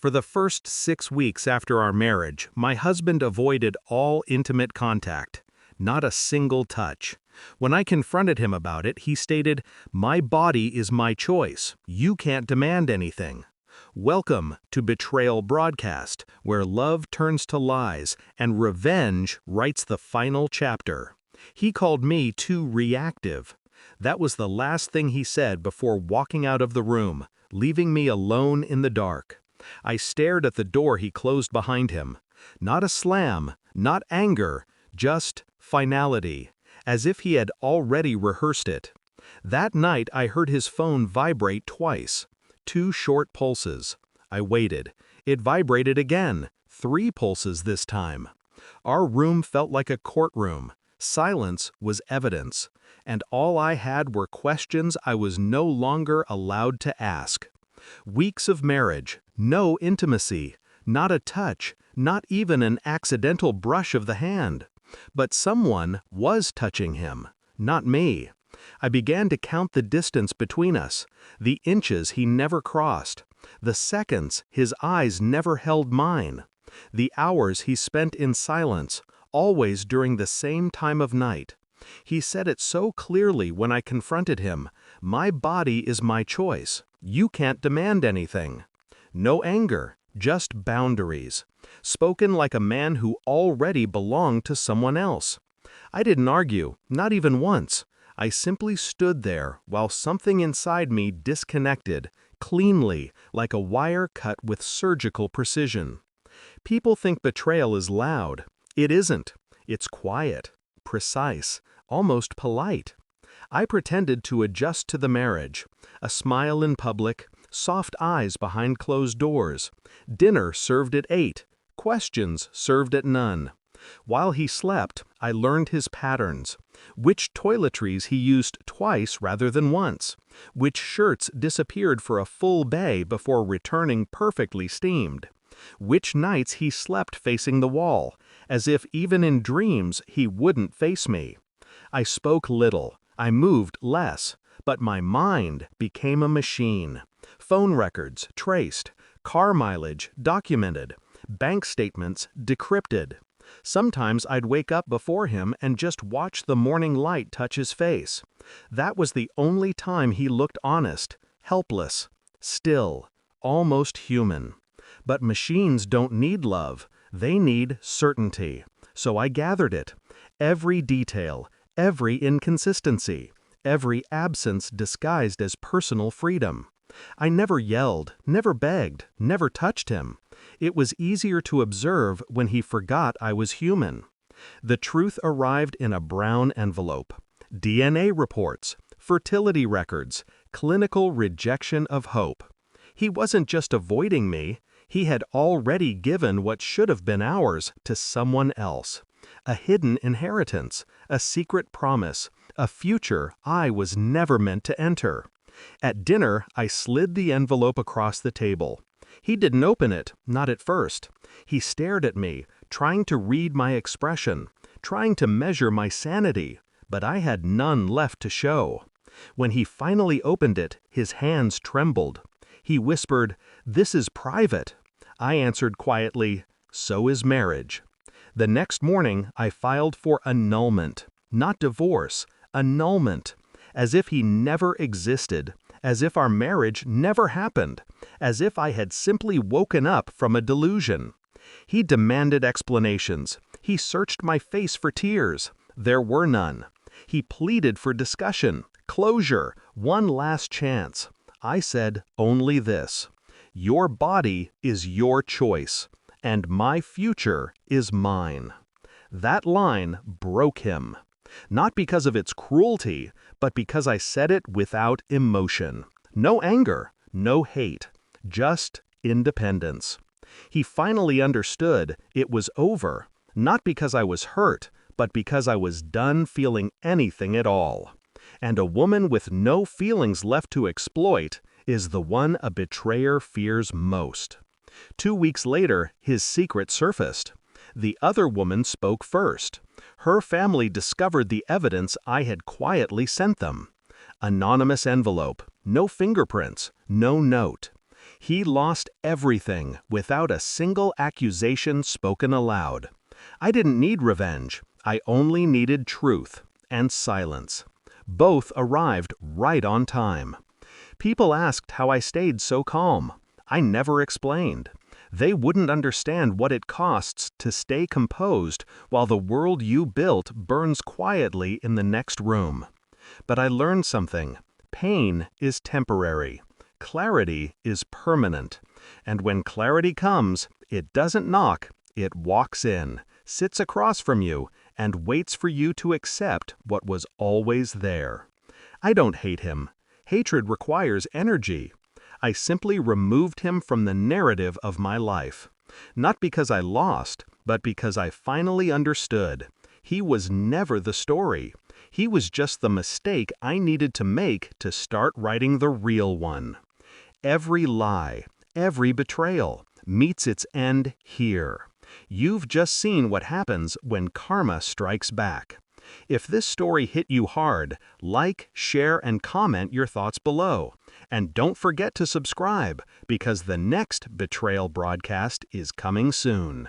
For the first 6 weeks after our marriage, my husband avoided all intimate contact. Not a single touch. When I confronted him about it, he stated, "My body is my choice. You can't demand anything." Welcome to Betrayal broadcast, where love turns to lies and revenge writes the final chapter. He called me too reactive. That was the last thing he said before walking out of the room, leaving me alone in the dark. I stared at the door he closed behind him. Not a slam, not anger, just finality, as if he had already rehearsed it. That night I heard his phone vibrate twice. 2 short pulses. I waited. It vibrated again. 3 pulses this time. Our room felt like a courtroom. Silence was evidence, and all I had were questions I was no longer allowed to ask. Weeks of marriage, no intimacy, not a touch, not even an accidental brush of the hand. But someone was touching him, not me. I began to count the distance between us, the inches he never crossed, the seconds his eyes never held mine, the hours he spent in silence, always during the same time of night. He said it so clearly when I confronted him, "My body is my choice. You can't demand anything." No anger, just boundaries. Spoken like a man who already belonged to someone else. I didn't argue, not even once. I simply stood there while something inside me disconnected, cleanly, like a wire cut with surgical precision. People think betrayal is loud. It isn't. It's quiet, precise, almost polite. I pretended to adjust to the marriage. A smile in public, soft eyes behind closed doors. Dinner served at 8, questions served at none. While he slept, I learned his patterns. Which toiletries he used twice rather than once. Which shirts disappeared for a full bay before returning perfectly steamed. Which nights he slept facing the wall, as if even in dreams he wouldn't face me. I spoke little, I moved less, but my mind became a machine. Phone records traced, car mileage documented, bank statements decrypted. Sometimes I'd wake up before him and just watch the morning light touch his face. That was the only time he looked honest, helpless, still, almost human. But machines don't need love, they need certainty. So I gathered it. Every detail, every inconsistency, every absence disguised as personal freedom. I never yelled, never begged, never touched him. It was easier to observe when he forgot I was human. The truth arrived in a brown envelope. DNA reports, fertility records, clinical rejection of hope. He wasn't just avoiding me, he had already given what should have been ours to someone else. A hidden inheritance, a secret promise, a future I was never meant to enter. At dinner, I slid the envelope across the table. He didn't open it, not at first. He stared at me, trying to read my expression, trying to measure my sanity, but I had none left to show. When he finally opened it, his hands trembled. He whispered, "This is private." I answered quietly, "So is marriage." The next morning, I filed for annulment, not divorce, annulment, as if he never existed, as if our marriage never happened, as if I had simply woken up from a delusion. He demanded explanations. He searched my face for tears. There were none. He pleaded for discussion, closure, one last chance. I said only this: your body is your choice, and my future is mine. That line broke him. Not because of its cruelty, but because I said it without emotion. No anger, no hate, just independence. He finally understood it was over, not because I was hurt, but because I was done feeling anything at all. And a woman with no feelings left to exploit is the one a betrayer fears most. 2 weeks later, his secret surfaced. The other woman spoke first. Her family discovered the evidence I had quietly sent them. Anonymous envelope, no fingerprints, no note. He lost everything without a single accusation spoken aloud. I didn't need revenge. I only needed truth and silence. Both arrived right on time. People asked how I stayed so calm. I never explained. They wouldn't understand what it costs to stay composed while the world you built burns quietly in the next room. But I learned something. Pain is temporary. Clarity is permanent. And when clarity comes, it doesn't knock, it walks in, sits across from you, and waits for you to accept what was always there. I don't hate him. Hatred requires energy. I simply removed him from the narrative of my life. Not because I lost, but because I finally understood. He was never the story. He was just the mistake I needed to make to start writing the real one. Every lie, every betrayal, meets its end here. You've just seen what happens when karma strikes back. If this story hit you hard, like, share, and comment your thoughts below. And don't forget to subscribe, because the next Betrayal broadcast is coming soon.